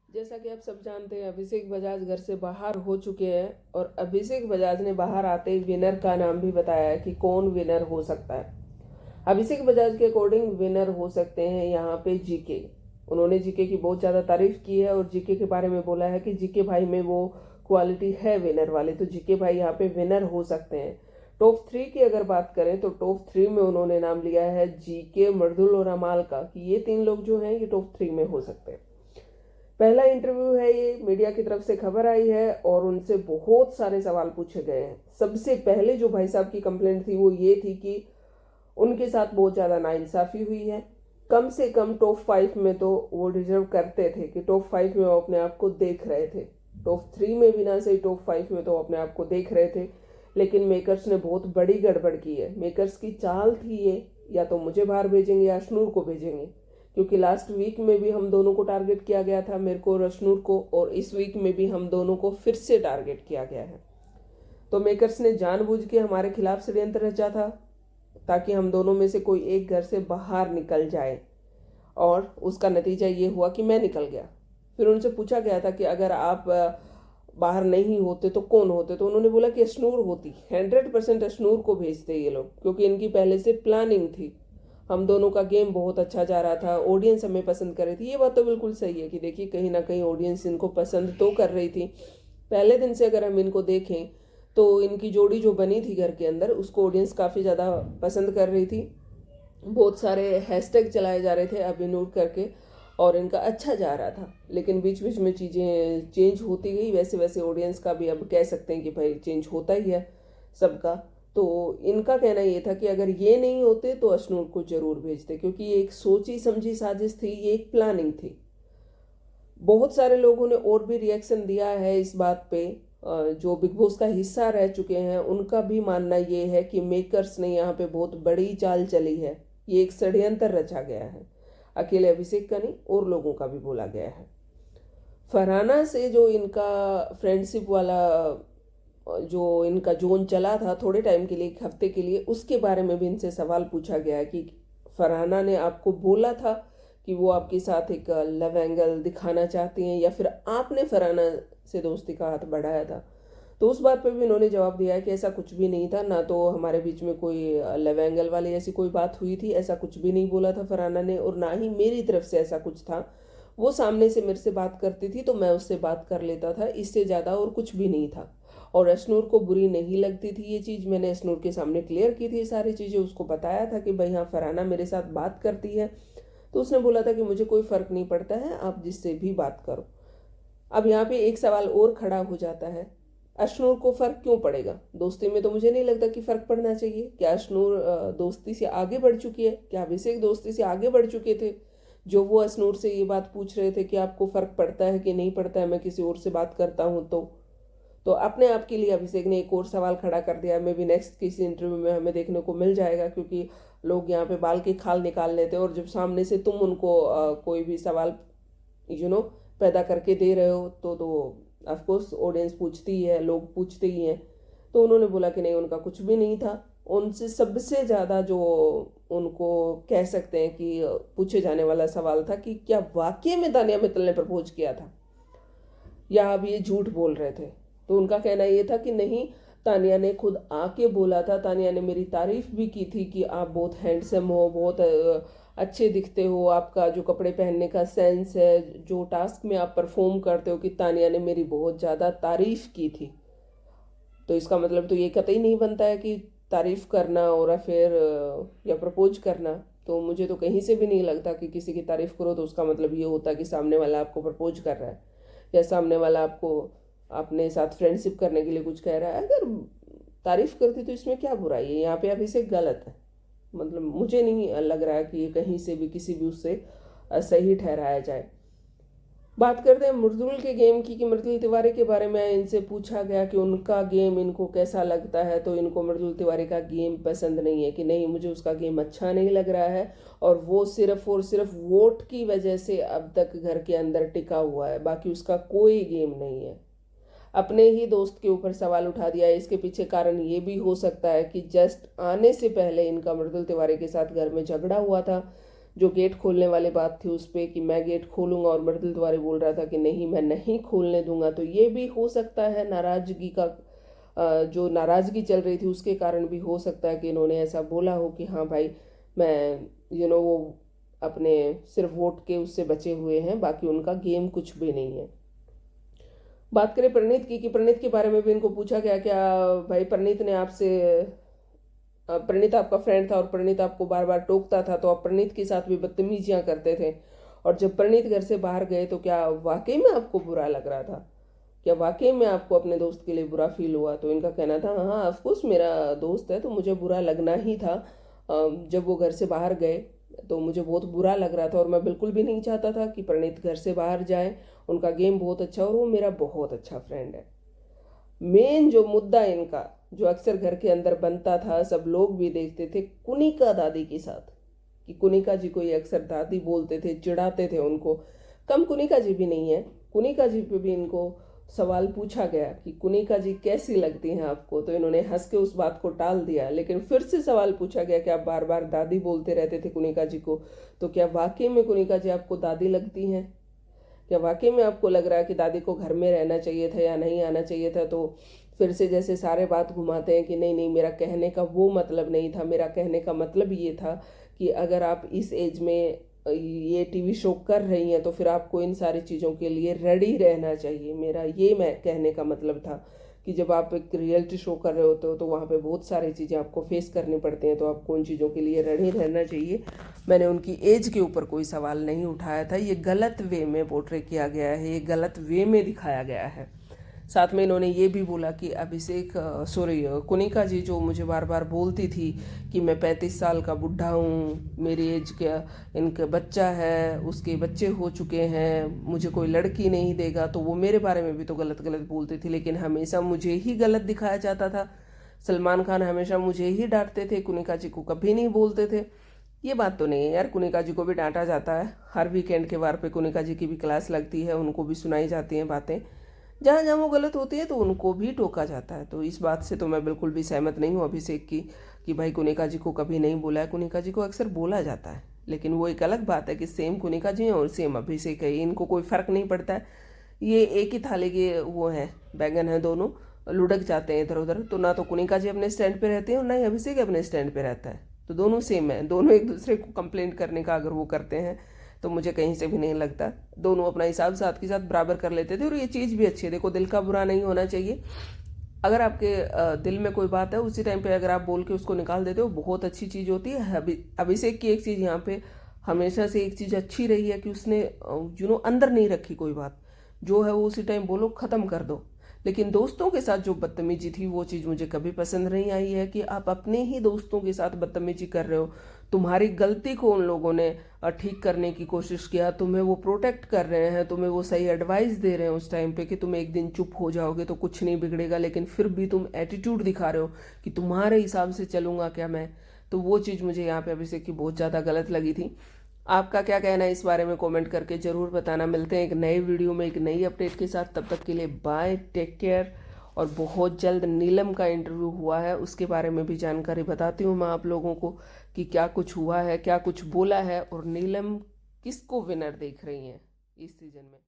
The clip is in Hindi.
जैसा कि आप सब जानते हैं, अभिषेक बजाज घर से बाहर हो चुके हैं और अभिषेक बजाज ने बाहर आते ही विनर का नाम भी बताया है कि कौन विनर हो सकता है। अभिषेक बजाज के अकॉर्डिंग विनर हो सकते हैं यहाँ पे जीके। उन्होंने जीके की बहुत ज़्यादा तारीफ की है और जीके के बारे में बोला है कि जीके भाई में वो क्वालिटी है विनर वाली, तो जीके भाई यहाँ पे विनर हो सकते हैं। टॉप 3 की अगर बात करें तो टॉप 3 में उन्होंने नाम लिया है जीके, मर्दुल और अमाल का, कि ये 3 लोग जो हैं ये टॉप 3 में हो सकते हैं। पहला इंटरव्यू है, ये मीडिया की तरफ से खबर आई है और उनसे बहुत सारे सवाल पूछे गए हैं। सबसे पहले जो भाई साहब की कंप्लेंट थी वो ये थी कि उनके साथ बहुत ज़्यादा नाइंसाफ़ी हुई है। कम से कम टॉप 5 में तो वो डिजर्व करते थे कि टॉप 5 में वो अपने आप को देख रहे थे। टॉप 3 में भी ना सही, टॉप 5 में तो अपने आप को देख रहे थे। लेकिन मेकर्स ने बहुत बड़ी गड़बड़ की है। मेकर्स की चाल थी ये, या तो मुझे बाहर भेजेंगे या अशनूर को भेजेंगे, क्योंकि लास्ट वीक में भी हम दोनों को टारगेट किया गया था, मेरे को और अशनूर को, और इस वीक में भी हम दोनों को फिर से टारगेट किया गया है। तो मेकर्स ने जानबूझ के हमारे खिलाफ षड्यंत्र रचा था ताकि हम दोनों में से कोई एक घर से बाहर निकल जाए, और उसका नतीजा ये हुआ कि मैं निकल गया। फिर उनसे पूछा गया था कि अगर आप बाहर नहीं होते तो कौन होते, तो उन्होंने बोला कि अशनूर होती। 100% अशनूर को भेजते ये लोग, क्योंकि इनकी पहले से प्लानिंग थी। हम दोनों का गेम बहुत अच्छा जा रहा था, ऑडियंस हमें पसंद कर रही थी। ये बात तो बिल्कुल सही है कि देखिए कहीं ना कहीं ऑडियंस इनको पसंद तो कर रही थी। पहले दिन से अगर हम इनको देखें तो इनकी जोड़ी जो बनी थी घर के अंदर, उसको ऑडियंस काफ़ी ज़्यादा पसंद कर रही थी। बहुत सारे हैशटैग चलाए जा रहे थे अभिनूर करके, और इनका अच्छा जा रहा था। लेकिन बीच बीच में चीज़ें चेंज होती गई, वैसे वैसे ऑडियंस का भी अब कह सकते हैं कि भाई चेंज होता ही है सबका। तो इनका कहना ये था कि अगर ये नहीं होते तो अशनूर को जरूर भेजते, क्योंकि ये एक सोची समझी साजिश थी, ये एक प्लानिंग थी। बहुत सारे लोगों ने और भी रिएक्शन दिया है इस बात पे। जो बिग बॉस का हिस्सा रह चुके हैं उनका भी मानना ये है कि मेकर्स ने यहाँ पे बहुत बड़ी चाल चली है। ये एक षड्यंत्र रचा गया है, अकेले अभिषेक का नहीं और लोगों का भी बोला गया है। फरहाना से जो इनका फ्रेंडशिप वाला जो इनका जोन चला था थोड़े टाइम के लिए, एक हफ्ते के लिए, उसके बारे में भी इनसे सवाल पूछा गया है कि फरहाना ने आपको बोला था कि वो आपके साथ एक लव एंगल दिखाना चाहती हैं, या फिर आपने फरहाना से दोस्ती का हाथ बढ़ाया था। तो उस बात पे भी इन्होंने जवाब दिया है कि ऐसा कुछ भी नहीं था, ना तो हमारे बीच में कोई लव एंगल वाली ऐसी कोई बात हुई थी, ऐसा कुछ भी नहीं बोला था फरहाना ने, और ना ही मेरी तरफ से ऐसा कुछ था। वो सामने से मेरे से बात करती थी तो मैं उससे बात कर लेता था, इससे ज़्यादा और कुछ भी नहीं था। और अशनूर को बुरी नहीं लगती थी ये चीज़, मैंने अशनूर के सामने क्लियर की थी सारी चीज़ें, उसको बताया था कि भाई हाँ फरहाना मेरे साथ बात करती है। तो उसने बोला था कि मुझे कोई फ़र्क नहीं पड़ता है, आप जिससे भी बात करो। अब यहाँ पे एक सवाल और खड़ा हो जाता है, अशनूर को फ़र्क क्यों पड़ेगा? दोस्ती में तो मुझे नहीं लगता कि फ़र्क पड़ना चाहिए। क्या अशनूर दोस्ती से आगे बढ़ चुकी है? क्या अभिषेक दोस्ती से आगे बढ़ चुके थे जो वो अशनूर से ये बात पूछ रहे थे कि आपको फ़र्क पड़ता है कि नहीं पड़ता है मैं किसी और से बात करता हूँ? तो अपने आप के लिए अभिषेक ने एक और सवाल खड़ा कर दिया। मे भी नेक्स्ट किसी इंटरव्यू में हमें देखने को मिल जाएगा, क्योंकि लोग यहाँ पे बाल की खाल निकाल लेते हैं, और जब सामने से तुम उनको कोई भी सवाल पैदा करके दे रहे हो तो ऑफकोर्स ऑडियंस पूछती ही है, लोग पूछते ही हैं। तो उन्होंने बोला कि नहीं, उनका कुछ भी नहीं था। उनसे सबसे ज़्यादा जो उनको कह सकते हैं कि पूछे जाने वाला सवाल था कि क्या वाकई में तानिया मित्तल ने प्रपोज किया था, या अब ये झूठ बोल रहे थे? तो उनका कहना ये था कि नहीं, तानिया ने खुद आके बोला था, तानिया ने मेरी तारीफ भी की थी कि आप बहुत हैंडसम हो, बहुत अच्छे दिखते हो, आपका जो कपड़े पहनने का सेंस है, जो टास्क में आप परफॉर्म करते हो, कि तानिया ने मेरी बहुत ज़्यादा तारीफ की थी। तो इसका मतलब तो ये कतई नहीं बनता है कि तारीफ करना और फिर या प्रपोज करना। तो मुझे तो कहीं से भी नहीं लगता कि किसी की तारीफ करो तो उसका मतलब ये होता कि सामने वाला आपको प्रपोज कर रहा है, या सामने वाला आपको अपने साथ फ्रेंडशिप करने के लिए कुछ कह रहा है। अगर तारीफ करती तो इसमें क्या बुराई है? यहाँ पे आप इसे गलत है, मतलब मुझे नहीं लग रहा है कि ये कहीं से भी किसी भी उससे सही ठहराया जाए। बात करते हैं मृदुल के गेम की, कि मृदुल तिवारी के बारे में इनसे पूछा गया कि उनका गेम इनको कैसा लगता है, तो इनको मृदुल तिवारी का गेम पसंद नहीं है, कि नहीं मुझे उसका गेम अच्छा नहीं लग रहा है, और वो सिर्फ और सिर्फ वोट की वजह से अब तक घर के अंदर टिका हुआ है, बाकी उसका कोई गेम नहीं है। अपने ही दोस्त के ऊपर सवाल उठा दिया है। इसके पीछे कारण ये भी हो सकता है कि जस्ट आने से पहले इनका मृदुल तिवारी के साथ घर में झगड़ा हुआ था, जो गेट खोलने वाली बात थी उस पर कि मैं गेट खोलूंगा और मर्दुल तिवारी बोल रहा था कि नहीं मैं नहीं खोलने दूंगा, तो ये भी हो सकता है नाराजगी का जो नाराजगी चल रही थी उसके कारण भी हो सकता है कि इन्होंने ऐसा बोला हो कि हाँ भाई मैं वो अपने सिर्फ वोट के उससे बचे हुए हैं, बाकी उनका गेम कुछ भी नहीं है। बात करें प्रणीत की, कि प्रणीत के बारे में भी इनको पूछा गया क्या भाई प्रणीत ने आपसे प्रणीत आपका फ्रेंड था और प्रणीत आपको बार बार टोकता था, तो आप प्रणीत के साथ भी बदतमीजियां करते थे, और जब प्रणीत घर से बाहर गए तो क्या वाकई में आपको बुरा लग रहा था, क्या वाकई में आपको अपने दोस्त के लिए बुरा फील हुआ? तो इनका कहना था हाँ ऑफकोर्स मेरा दोस्त है तो मुझे बुरा लगना ही था। जब वो घर से बाहर गए तो मुझे बहुत बुरा लग रहा था और मैं बिल्कुल भी नहीं चाहता था कि प्रणीत घर से बाहर जाए। उनका गेम बहुत अच्छा और वो मेरा बहुत अच्छा फ्रेंड है। मेन जो मुद्दा इनका जो अक्सर घर के अंदर बनता था, सब लोग भी देखते थे कुनिका दादी के साथ, कि कुनिका जी को ये अक्सर दादी बोलते थे, चिढ़ाते थे उनको। कम कुनिका जी भी नहीं है, कुनिका जी पे भी इनको सवाल पूछा गया कि कुनिका जी कैसी लगती हैं आपको, तो इन्होंने हंस के उस बात को टाल दिया। लेकिन फिर से सवाल पूछा गया कि आप बार बार दादी बोलते रहते थे कुनिका जी को, तो क्या वाकई में कुनिका जी आपको दादी लगती हैं? क्या वाकई में आपको लग रहा है कि दादी को घर में रहना चाहिए था या नहीं आना चाहिए था? तो फिर से जैसे सारे बात घुमाते हैं कि नहीं नहीं मेरा कहने का वो मतलब नहीं था, मेरा कहने का मतलब ये था कि अगर आप इस एज में ये टीवी शो कर रही हैं तो फिर आपको इन सारी चीज़ों के लिए रेडी रहना चाहिए। मेरा ये मैं कहने का मतलब था कि जब आप एक रियलिटी शो कर रहे होते हो तो वहाँ पे बहुत सारी चीज़ें आपको फेस करनी पड़ती हैं, तो आपको उन चीज़ों के लिए रेडी रहना चाहिए। मैंने उनकी एज के ऊपर कोई सवाल नहीं उठाया था, ये गलत वे में पोर्ट्रे किया गया है, ये गलत वे में दिखाया गया है। साथ में इन्होंने ये भी बोला कि अभिषेक कुनिका जी जो मुझे बार बार बोलती थी कि मैं 35 साल का बुढ़ा हूँ, मेरी एज का इनका बच्चा है, उसके बच्चे हो चुके हैं, मुझे कोई लड़की नहीं देगा, तो वो मेरे बारे में भी तो गलत गलत बोलती थी, लेकिन हमेशा मुझे ही गलत दिखाया जाता था। सलमान खान हमेशा मुझे ही डांटते थे, कुनिका जी को कभी नहीं बोलते थे। ये बात तो नहीं है यार, कुनिका जी को भी डांटा जाता है, हर वीकेंड के वार पे कुनिका जी की भी क्लास लगती है, उनको भी सुनाई जाती हैं बातें, जहाँ जहाँ वो गलत होती है तो उनको भी टोका जाता है। तो इस बात से तो मैं बिल्कुल भी सहमत नहीं हूँ अभिषेक की कि भाई कुनिका जी को कभी नहीं बोला है। कुनिका जी को अक्सर बोला जाता है, लेकिन वो एक अलग बात है कि सेम कुनिका जी हैं और सेम अभिषेक है, इनको कोई फ़र्क नहीं पड़ता है। ये एक ही थाली के वो हैं, बैगन हैं, दोनों लुढ़क जाते हैं इधर उधर। तो ना तो कुनिका जी अपने स्टैंड पे रहते हैं और ना ही अभिषेक अपने स्टैंड पे रहता है, तो दोनों सेम है। दोनों एक दूसरे को कंप्लेंट करने का अगर वो करते हैं तो मुझे कहीं से भी नहीं लगता, दोनों अपना हिसाब साथ के साथ बराबर कर लेते थे। और ये चीज़ भी अच्छी है, देखो दिल का बुरा नहीं होना चाहिए। अगर आपके दिल में कोई बात है उसी टाइम पे अगर आप बोल के उसको निकाल देते हो, बहुत अच्छी चीज़ होती है। अभिषेक की एक चीज़ यहाँ पे हमेशा से एक चीज़ अच्छी रही है कि उसने अंदर नहीं रखी कोई बात, जो है वो उसी टाइम बोलो, ख़त्म कर दो। लेकिन दोस्तों के साथ जो बदतमीजी थी वो चीज़ मुझे कभी पसंद नहीं आई है, कि आप अपने ही दोस्तों के साथ बदतमीजी कर रहे हो, तुम्हारी गलती को उन लोगों ने ठीक करने की कोशिश किया, तुम्हें वो प्रोटेक्ट कर रहे हैं, तुम्हें वो सही एडवाइस दे रहे हैं उस टाइम पे कि तुम एक दिन चुप हो जाओगे तो कुछ नहीं बिगड़ेगा, लेकिन फिर भी तुम एटीट्यूड दिखा रहे हो कि तुम्हारे हिसाब से चलूँगा क्या मैं। तो वो चीज़ मुझे यहाँ पे अभिषेक की बहुत ज़्यादा गलत लगी थी। आपका क्या कहना है इस बारे में कमेंट करके ज़रूर बताना। मिलते हैं एक नए वीडियो में एक नई अपडेट के साथ, तब तक के लिए बाय, टेक केयर। और बहुत जल्द नीलम का इंटरव्यू हुआ है, उसके बारे में भी जानकारी बताती हूँ मैं आप लोगों को कि क्या कुछ हुआ है, क्या कुछ बोला है और नीलम किसको विनर देख रही हैं इस सीज़न में।